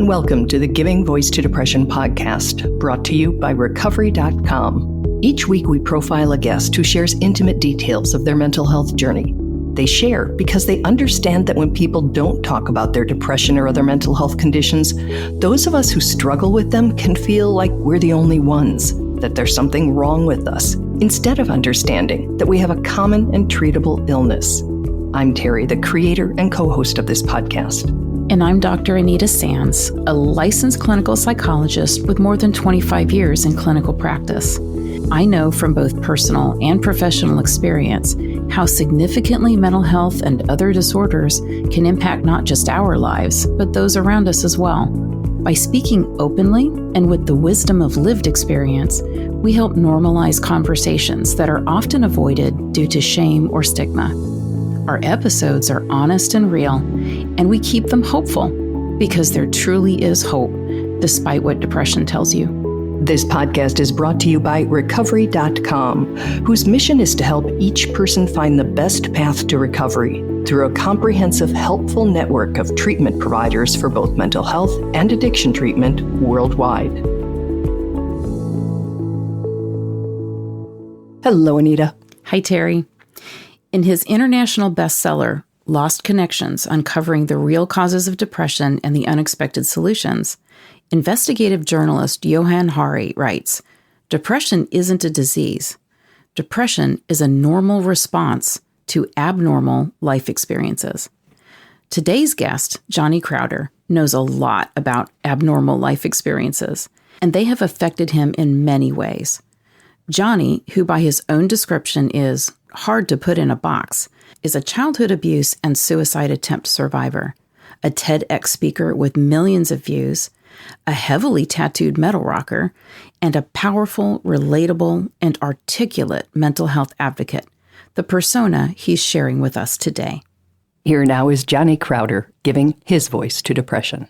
and welcome to the Giving Voice to Depression podcast, brought to you by recovery.com. Each week we profile a guest who shares intimate details of their mental health journey. They share because they understand that when people don't talk about their depression or other mental health conditions, those of us who struggle with them can feel like we're the only ones, that there's something wrong with us, instead of understanding that we have a common and treatable illness. I'm Terry, the creator and co-host of this podcast. And I'm Dr. Anita Sands, a licensed clinical psychologist with more than 25 years in clinical practice. I know from both personal and professional experience how significantly mental health and other disorders can impact not just our lives, but those around us as well. By speaking openly and with the wisdom of lived experience, we help normalize conversations that are often avoided due to shame or stigma. Our episodes are honest and real, and we keep them hopeful because there truly is hope, despite what depression tells you. This podcast is brought to you by recovery.com, whose mission is to help each person find the best path to recovery through a comprehensive, helpful network of treatment providers for both mental health and addiction treatment worldwide. Hello, Anita. Hi, Terry. In his international bestseller, Lost Connections: Uncovering the Real Causes of Depression and the Unexpected Solutions, investigative journalist Johann Hari writes, "Depression isn't a disease. Depression is a normal response to abnormal life experiences." Today's guest, Johnny Crowder, knows a lot about abnormal life experiences, and they have affected him in many ways. Johnny, who by his own description is hard to put in a box, is a childhood abuse and suicide attempt survivor, a TEDx speaker with millions of views, a heavily tattooed metal rocker, and a powerful, relatable, and articulate mental health advocate, the persona he's sharing with us today. Here now is Johnny Crowder giving his voice to depression.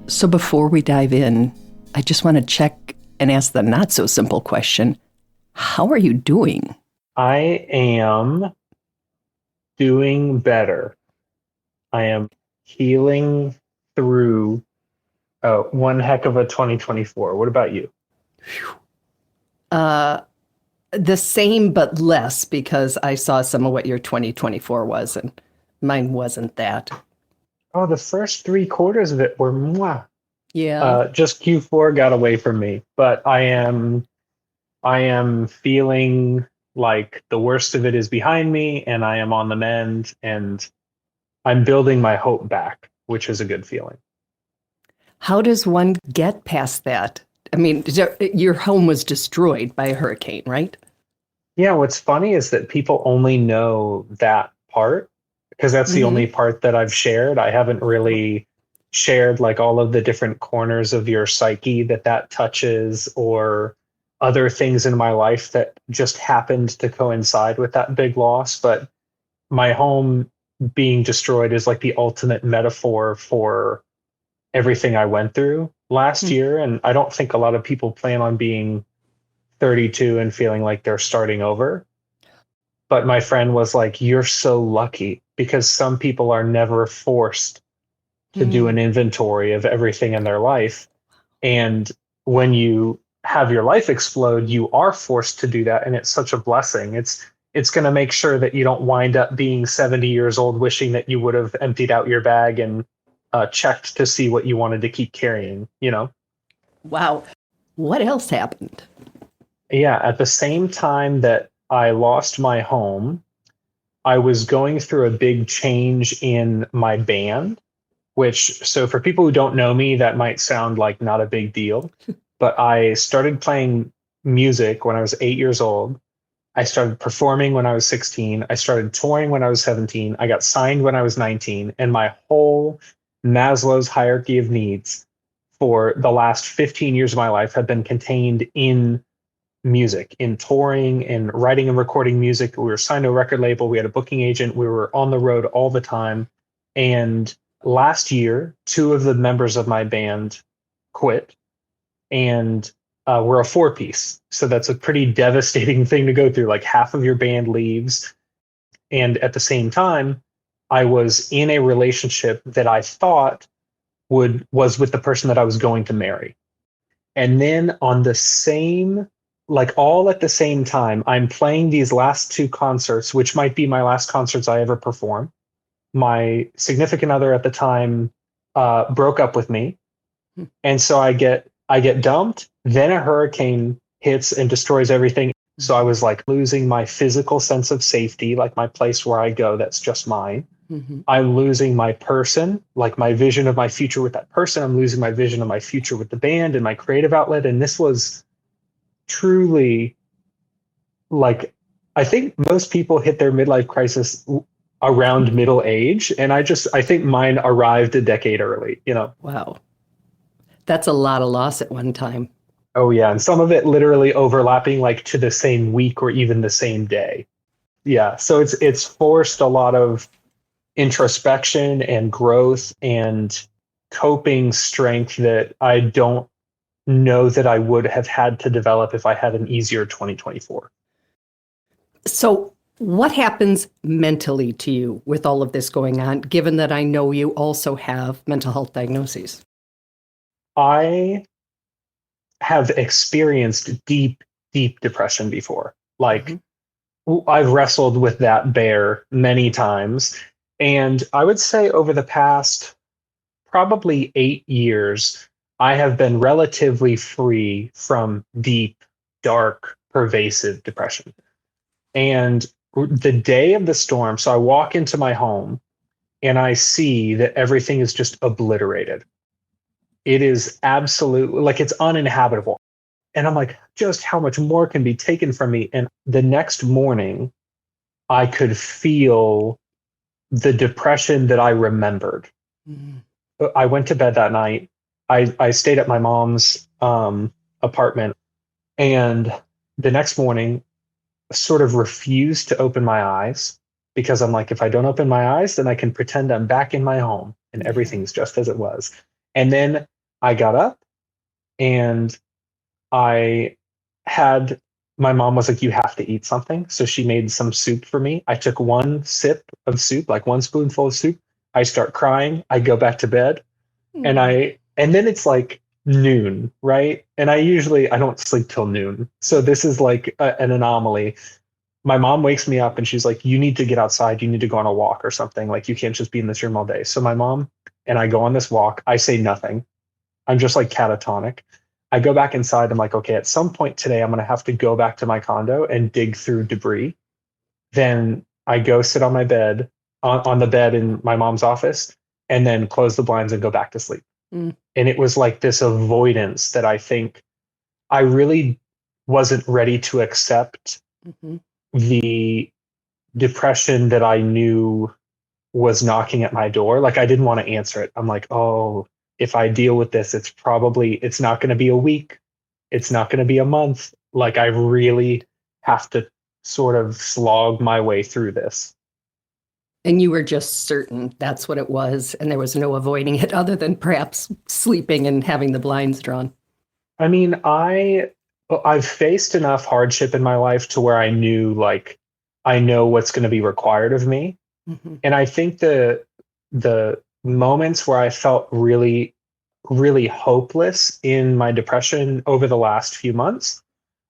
So before we dive in, I just want to check and ask the not so simple question. How are you doing? I am doing better. I am healing through one heck of a 2024. What about you? The same, but less, because I saw some of what your 2024 was, and mine wasn't that. Oh, the first 3 quarters of it were mwah. Yeah. Just Q4 got away from me, but I am feeling like the worst of it is behind me, and I am on the mend, and I'm building my hope back, which is a good feeling. How does one get past that? I mean, your home was destroyed by a hurricane, right? Yeah, what's funny is that people only know that part because that's the only part that I've shared. I haven't really shared like all of the different corners of your psyche that touches, or other things in my life that just happened to coincide with that big loss. But my home being destroyed is like the ultimate metaphor for everything I went through last year. And I don't think a lot of people plan on being 32 and feeling like they're starting over. But my friend was like, "You're so lucky," because some people are never forced to do an inventory of everything in their life. And when you have your life explode, you are forced to do that. And it's such a blessing. It's going to make sure that you don't wind up being 70 years old wishing that you would have emptied out your bag and checked to see what you wanted to keep carrying, you know? Wow. What else happened? Yeah. At the same time that I lost my home, I was going through a big change in my band, so for people who don't know me, that might sound like not a big deal, but I started playing music when I was 8 years old. I started performing when I was 16. I started touring when I was 17. I got signed when I was 19. And my whole Maslow's hierarchy of needs for the last 15 years of my life have been contained in music, in touring and writing and recording music. We were signed to a record label. We had a booking agent. We were on the road all the time. And last year, 2 of the members of my band quit. And we're a 4-piece. So that's a pretty devastating thing to go through. Like half of your band leaves. And at the same time, I was in a relationship that I thought was with the person that I was going to marry. And then on the same, like all at the same time, I'm playing these last 2 concerts, which might be my last concerts I ever perform. My significant other at the time broke up with me. And so I get dumped. Then a hurricane hits and destroys everything. So I was like losing my physical sense of safety, like my place where I go, that's just mine. Mm-hmm. I'm losing my person, like my vision of my future with that person. I'm losing my vision of my future with the band and my creative outlet. And this was truly like, I think most people hit their midlife crisis around middle age. And I think mine arrived a decade early, you know? Wow. That's a lot of loss at one time. Oh yeah. And some of it literally overlapping like to the same week or even the same day. Yeah. So it's forced a lot of introspection and growth and coping strength that I don't know that I would have had to develop if I had an easier 2024. So what happens mentally to you with all of this going on, given that I know you also have mental health diagnoses? I have experienced deep, deep depression before. Like I've wrestled with that bear many times. And I would say over the past probably 8 years, I have been relatively free from deep, dark, pervasive depression. And the day of the storm, so I walk into my home and I see that everything is just obliterated. It is absolutely like it's uninhabitable. And I'm like, just how much more can be taken from me? And the next morning, I could feel the depression that I remembered. Mm-hmm. I went to bed that night. I stayed at my mom's apartment. And the next morning, sort of refused to open my eyes because I'm like, if I don't open my eyes, then I can pretend I'm back in my home and everything's just as it was. And then I got up and my mom was like, you have to eat something. So she made some soup for me. I took 1 sip of soup, like 1 spoonful of soup. I start crying. I go back to bed and then it's like noon, right? And I don't sleep till noon. So this is like an anomaly. My mom wakes me up and she's like, you need to get outside. You need to go on a walk or something. Like you can't just be in this room all day. So my mom and I go on this walk. I say nothing. I'm just like catatonic. I go back inside. I'm like, okay, at some point today, I'm going to have to go back to my condo and dig through debris. Then I go sit on my bed, on the bed in my mom's office, and then close the blinds and go back to sleep. And it was like this avoidance that I think I really wasn't ready to accept the depression that I knew was knocking at my door. Like I didn't want to answer it. I'm like, oh, if I deal with this, it's not going to be a week. It's not going to be a month. Like I really have to sort of slog my way through this. And you were just certain that's what it was. And there was no avoiding it other than perhaps sleeping and having the blinds drawn. I mean, I've faced enough hardship in my life to where I knew, like, I know what's going to be required of me. And I think the moments where I felt really, really hopeless in my depression over the last few months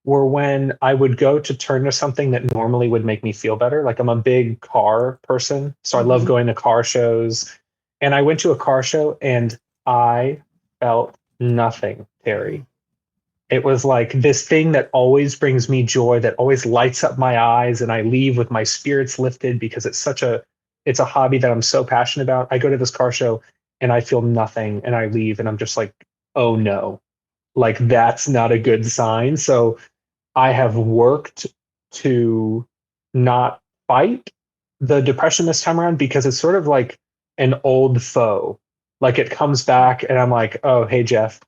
were when I would go to turn to something that normally would make me feel better. Like I'm a big car person, so I love going to car shows. And I went to a car show and I felt nothing, Terry. It was like this thing that always brings me joy, that always lights up my eyes, and I leave with my spirits lifted because it's a hobby that I'm so passionate about. I go to this car show and I feel nothing and I leave and I'm just like, oh no, like that's not a good sign. So I have worked to not fight the depression this time around because it's sort of like an old foe. Like it comes back and I'm like, oh, hey, Jeff.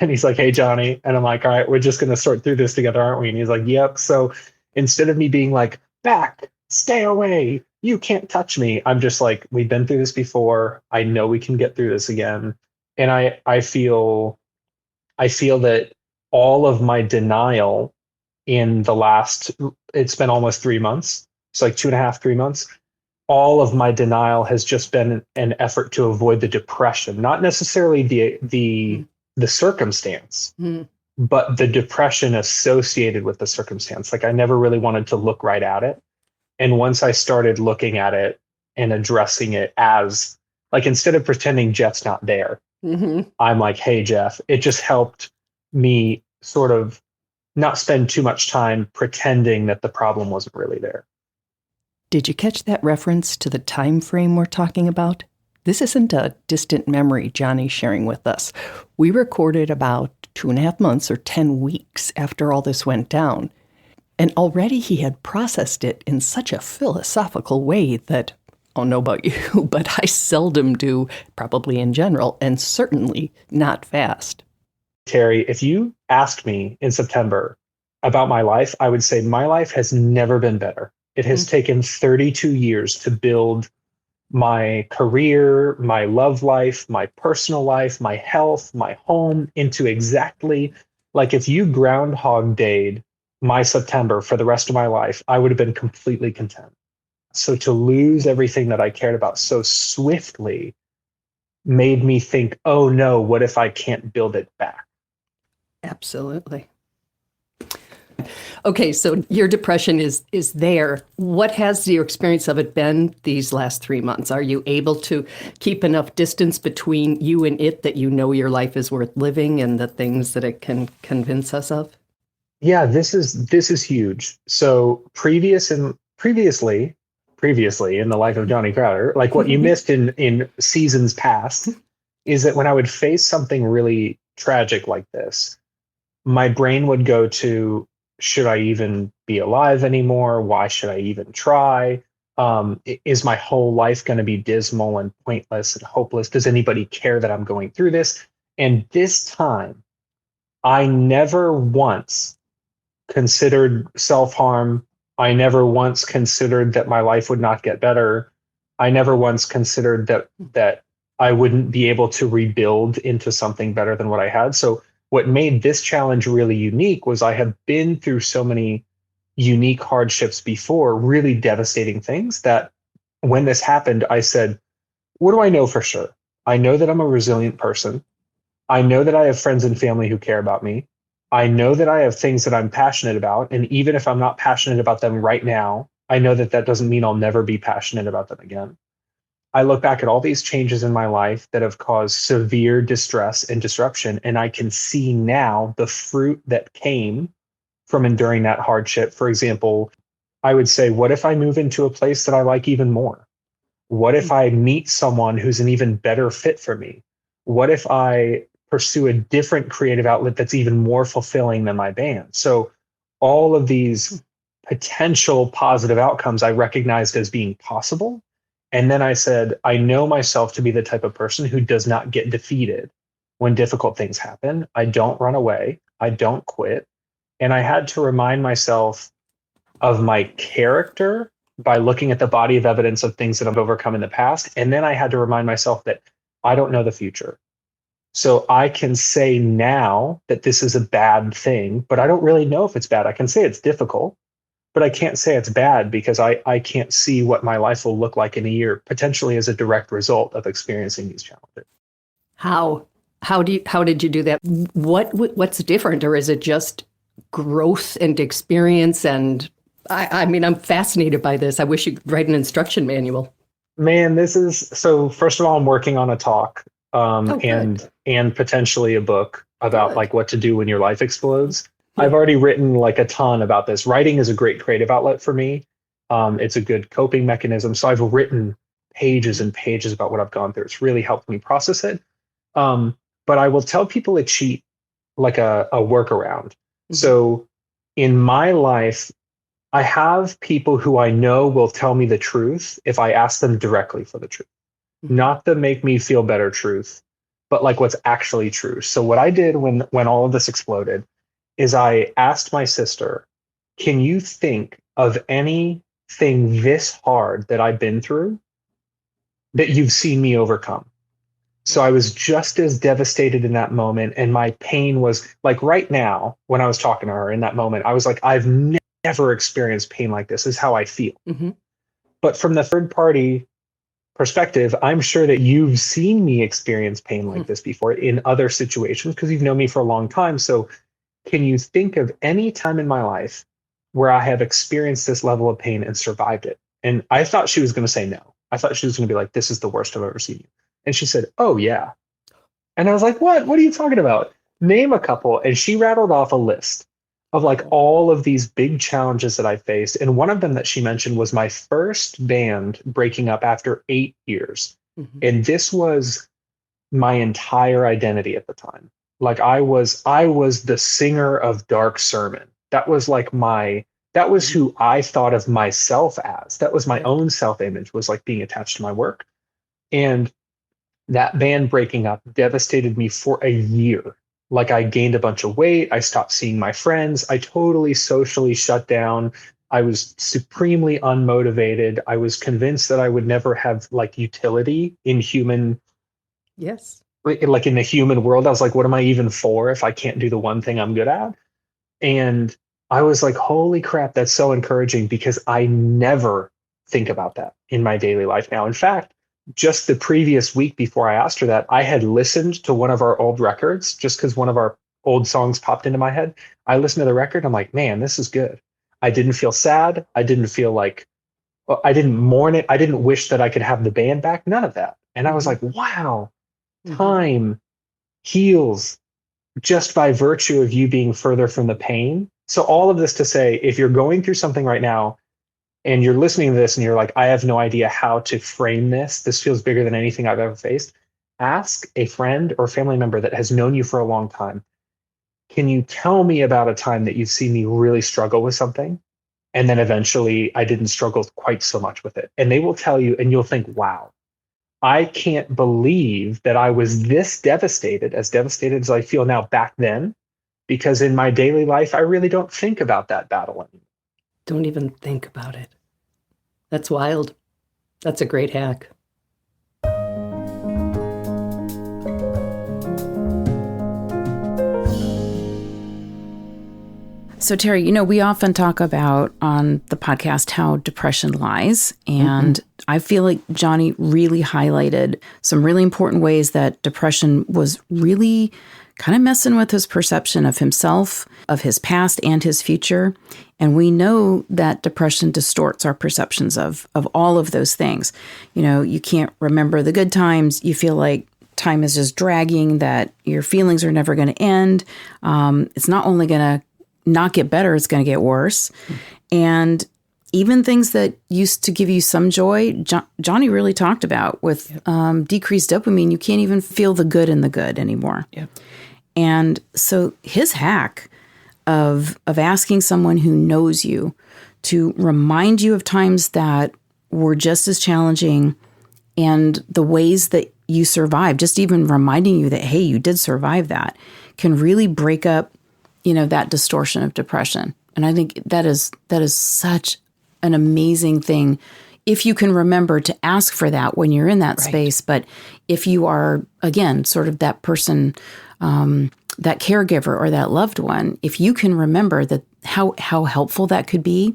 And he's like, hey, Johnny. And I'm like, all right, we're just going to sort through this together, aren't we? And he's like, yep. So instead of me being like, back, stay away, you can't touch me, I'm just like, we've been through this before. I know we can get through this again. And I feel that all of my denial in the last, it's been almost 3 months. It's like 2.5, 3 months. All of my denial has just been an effort to avoid the depression, not necessarily the circumstance, but the depression associated with the circumstance. Like I never really wanted to look right at it. And once I started looking at it and addressing it as like, instead of pretending Jeff's not there, I'm like, hey, Jeff, it just helped me sort of not spend too much time pretending that the problem wasn't really there. Did you catch that reference to the time frame we're talking about? This isn't a distant memory Johnny's sharing with us. We recorded about 2.5 months or 10 weeks after all this went down. And already he had processed it in such a philosophical way that, I don't know about you, but I seldom do, probably in general, and certainly not fast. Terry, if you asked me in September about my life, I would say my life has never been better. It has taken 32 years to build my career, my love life, my personal life, my health, my home into exactly like if you Groundhog Dayed my September for the rest of my life, I would have been completely content. So to lose everything that I cared about so swiftly made me think, oh no, what if I can't build it back? Absolutely. Okay, so your depression is there. What has your experience of it been these last 3 months? Are you able to keep enough distance between you and it that you know your life is worth living and the things that it can convince us of? Yeah, this is huge. So previously in the life of Johnny Crowder, like what you missed in seasons past is that when I would face something really tragic like this, my brain would go to, should I even be alive anymore? Why should I even try? Is my whole life going to be dismal and pointless and hopeless? Does anybody care that I'm going through this? And this time, I never once considered self-harm. I never once considered that my life would not get better. I never once considered that I wouldn't be able to rebuild into something better than what I had. So what made this challenge really unique was I have been through so many unique hardships before, really devastating things, that when this happened, I said, what do I know for sure? I know that I'm a resilient person. I know that I have friends and family who care about me. I know that I have things that I'm passionate about. And even if I'm not passionate about them right now, I know that that doesn't mean I'll never be passionate about them again. I look back at all these changes in my life that have caused severe distress and disruption, and I can see now the fruit that came from enduring that hardship. For example, I would say, what if I move into a place that I like even more? What if I meet someone who's an even better fit for me? What if I pursue a different creative outlet that's even more fulfilling than my band? So all of these potential positive outcomes I recognized as being possible. And then I said, I know myself to be the type of person who does not get defeated when difficult things happen. I don't run away. I don't quit. And I had to remind myself of my character by looking at the body of evidence of things that I've overcome in the past. And then I had to remind myself that I don't know the future. So I can say now that this is a bad thing, but I don't really know if it's bad. I can say it's difficult, but I can't say it's bad because I can't see what my life will look like in a year, potentially as a direct result of experiencing these challenges. How did you do that? What's different, or is it just growth and experience? And I mean, I'm fascinated by this. I wish you could write an instruction manual. Man, so first of all, I'm working on a talk and potentially a book about like what to do when your life explodes. I've already written like a ton about this. Writing is a great creative outlet for me. It's a good coping mechanism. So I've written pages and pages about what I've gone through. It's really helped me process it. But I will tell people a cheat, like a workaround. Mm-hmm. So in my life, I have people who I know will tell me the truth if I ask them directly for the truth. Mm-hmm. Not the make me feel better truth, but like what's actually true. So what I did when all of this exploded is I asked my sister, can you think of anything this hard that I've been through that you've seen me overcome? So I was just as devastated in that moment. And my pain was like right now, when I was talking to her in that moment, I was like, I've never experienced pain like this. This is how I feel. Mm-hmm. But from the third party perspective, I'm sure that you've seen me experience pain like this before in other situations because you've known me for a long time. So can you think of any time in my life where I have experienced this level of pain and survived it? And I thought she was going to say no. I thought she was going to be like, this is the worst I've ever seen you. And she said, oh, yeah. And I was like, what? What are you talking about? Name a couple. And she rattled off a list of like all of these big challenges that I faced. And one of them that she mentioned was my first band breaking up after 8 years. Mm-hmm. And this was my entire identity at the time. Like I was the singer of Dark Sermon. That was like that was who I thought of myself as. That was my own self-image, was like being attached to my work. And that band breaking up devastated me for a year. Like I gained a bunch of weight. I stopped seeing my friends. I totally socially shut down. I was supremely unmotivated. I was convinced that I would never have like utility in human. Yes. Like in the human world, I was like, what am I even for if I can't do the one thing I'm good at? And I was like, holy crap, that's so encouraging because I never think about that in my daily life now. In fact, just the previous week before I asked her that, I had listened to one of our old records just because one of our old songs popped into my head. I listened to the record. I'm like, man, this is good. I didn't feel sad. I didn't feel like, I didn't mourn it. I didn't wish that I could have the band back. None of that. And I was like, wow, time heals just by virtue of you being further from the pain. So all of this to say, if you're going through something right now, and you're listening to this and you're like, I have no idea how to frame this. This feels bigger than anything I've ever faced. Ask a friend or family member that has known you for a long time. Can you tell me about a time that you've seen me really struggle with something? And then eventually I didn't struggle quite so much with it. And they will tell you, and you'll think, wow, I can't believe that I was this devastated as I feel now back then, because in my daily life, I really don't think about that battle anymore. Don't even think about it. That's wild. That's a great hack. So, Terry, we often talk about on the podcast how depression lies. And I feel like Johnny really highlighted some really important ways that depression was really kind of messing with his perception of himself, of his past and his future. And we know that depression distorts our perceptions of all of those things. You can't remember the good times. You feel like time is just dragging, that your feelings are never going to end. It's not only going to not get better, it's going to get worse. And even things that used to give you some joy, Johnny really talked about with decreased dopamine, you can't even feel the good in the good anymore. Yep. And so his hack of asking someone who knows you to remind you of times that were just as challenging and the ways that you survived, just even reminding you that, hey, you did survive that, can really break up, that distortion of depression. And I think that is such an amazing thing if you can remember to ask for that when you're in that space. But if you are, again, sort of that person, that caregiver or that loved one, if you can remember that how helpful that could be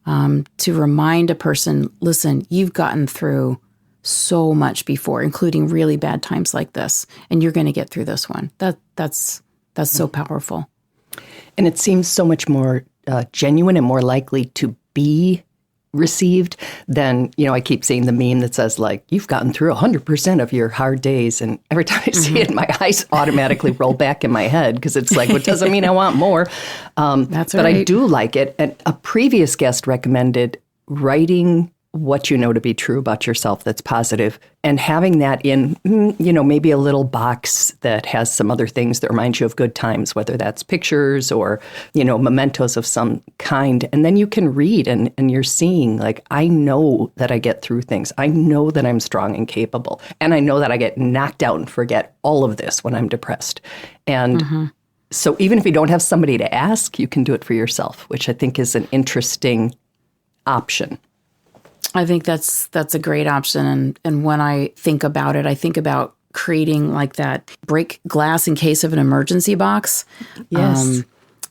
to remind a person, listen, you've gotten through so much before, including really bad times like this, and you're going to get through this one. That's so powerful. And it seems so much more genuine and more likely to be received than, I keep seeing the meme that says, like, you've gotten through 100% of your hard days. And every time I see it, my eyes automatically roll back in my head because it's like, well, it doesn't mean I want more. That's right. But I do like it. And a previous guest recommended writing what you know to be true about yourself that's positive, and having that in, maybe a little box that has some other things that remind you of good times, whether that's pictures or, mementos of some kind. And then you can read and you're seeing, like, I know that I get through things. I know that I'm strong and capable. And I know that I get knocked out and forget all of this when I'm depressed. And so even if you don't have somebody to ask, you can do it for yourself, which I think is an interesting option. I think that's a great option. And when I think about it, I think about creating like that break glass in case of an emergency box. Yes.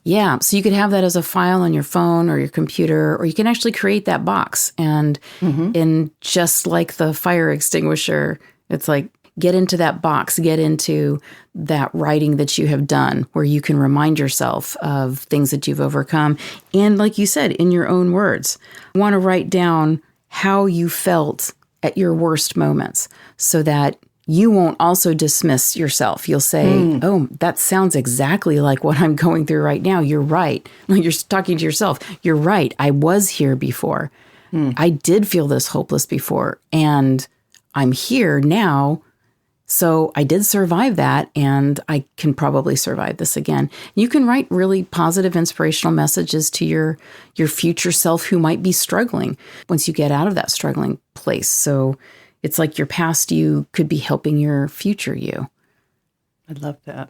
Yeah. So you could have that as a file on your phone or your computer, or you can actually create that box. And in just like the fire extinguisher, it's like, get into that box, get into that writing that you have done where you can remind yourself of things that you've overcome. And like you said, in your own words, you want to write down how you felt at your worst moments so that you won't also dismiss yourself. You'll say, oh, that sounds exactly like what I'm going through right now. You're right. You're talking to yourself. You're right. I was here before. I did feel this hopeless before, and I'm here now. So I did survive that, and I can probably survive this again. You can write really positive, inspirational messages to your future self who might be struggling once you get out of that struggling place. So it's like your past you could be helping your future you. I love that.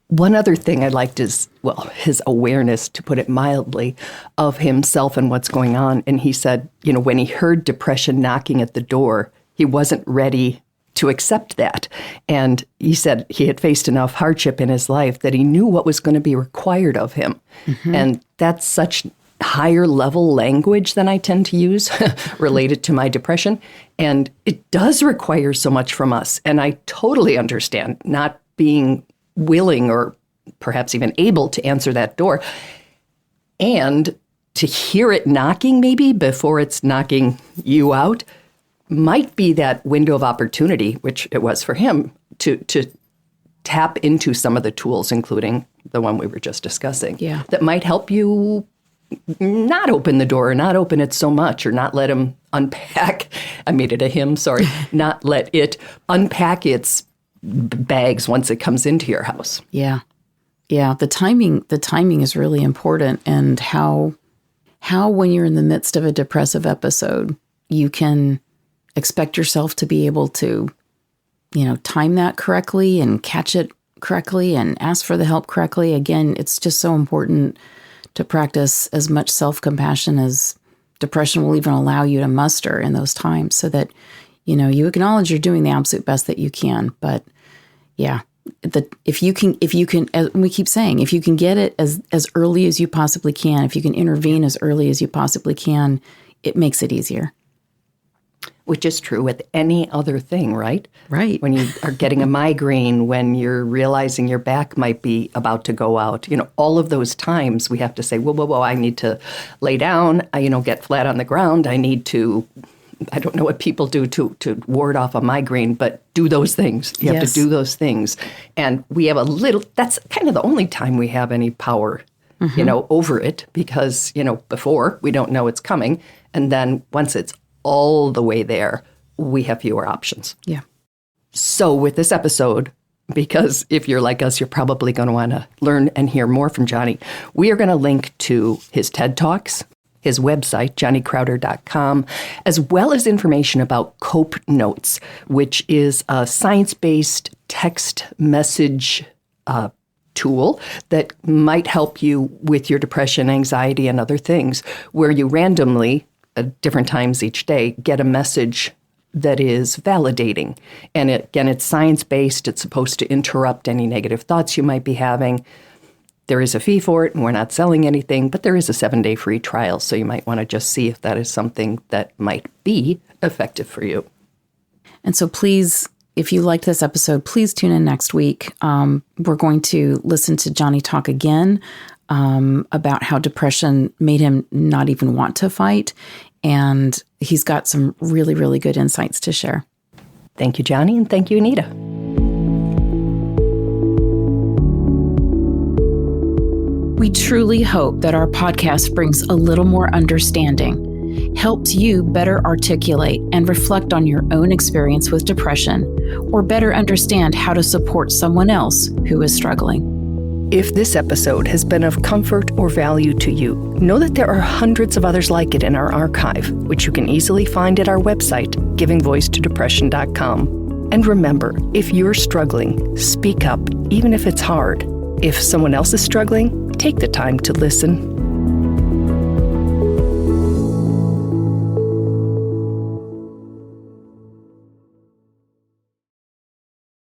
One other thing I liked is, well, his awareness, to put it mildly, of himself and what's going on. And he said, you know, when he heard depression knocking at the door, he wasn't ready to accept that. And he said he had faced enough hardship in his life that he knew what was going to be required of him. And that's such higher level language than I tend to use related to my depression. And it does require so much from us. And I totally understand not being willing or perhaps even able to answer that door. And to hear it knocking maybe before it's knocking you out might be that window of opportunity, which it was for him, to tap into some of the tools, including the one we were just discussing, that might help you not open the door or not open it so much or not let him unpack. I made it a him, sorry. Not let it unpack its bags once it comes into your house. Yeah. Yeah. The timing is really important, and how when you're in the midst of a depressive episode, you can expect yourself to be able to, you know, time that correctly and catch it correctly and ask for the help correctly. Again, it's just so important to practice as much self-compassion as depression will even allow you to muster in those times, so that, you know, you acknowledge you're doing the absolute best that you can. But yeah, if you can, as we keep saying, if you can get it as early as you possibly can, if you can intervene as early as you possibly can, it makes it easier. Which is true with any other thing, right? Right. When you are getting a migraine, when you're realizing your back might be about to go out, you know, all of those times we have to say, whoa, I need to lay down, get flat on the ground. I need to, I don't know what people do to ward off a migraine, but do those things. You have to do those things. And we have that's kind of the only time we have any power, over it, because, before we don't know it's coming. And then once it's all the way there, we have fewer options. Yeah. So with this episode, because if you're like us, you're probably going to want to learn and hear more from Johnny, we are going to link to his TED Talks, his website, johnnycrowder.com, as well as information about Cope Notes, which is a science-based text message tool that might help you with your depression, anxiety, and other things, where you randomly, at different times each day, get a message that is validating. And it's science-based. It's supposed to interrupt any negative thoughts you might be having. There is a fee for it, and we're not selling anything, but there is a 7-day free trial, so you might want to just see if that is something that might be effective for you. And so please, if you liked this episode, please tune in next week. We're going to listen to Johnny talk again about how depression made him not even want to fight. And he's got some really, really good insights to share. Thank you, Johnny, and thank you, Anita. We truly hope that our podcast brings a little more understanding, helps you better articulate and reflect on your own experience with depression, or better understand how to support someone else who is struggling. If this episode has been of comfort or value to you, know that there are hundreds of others like it in our archive, which you can easily find at our website, givingvoicetodepression.com. And remember, if you're struggling, speak up, even if it's hard. If someone else is struggling, take the time to listen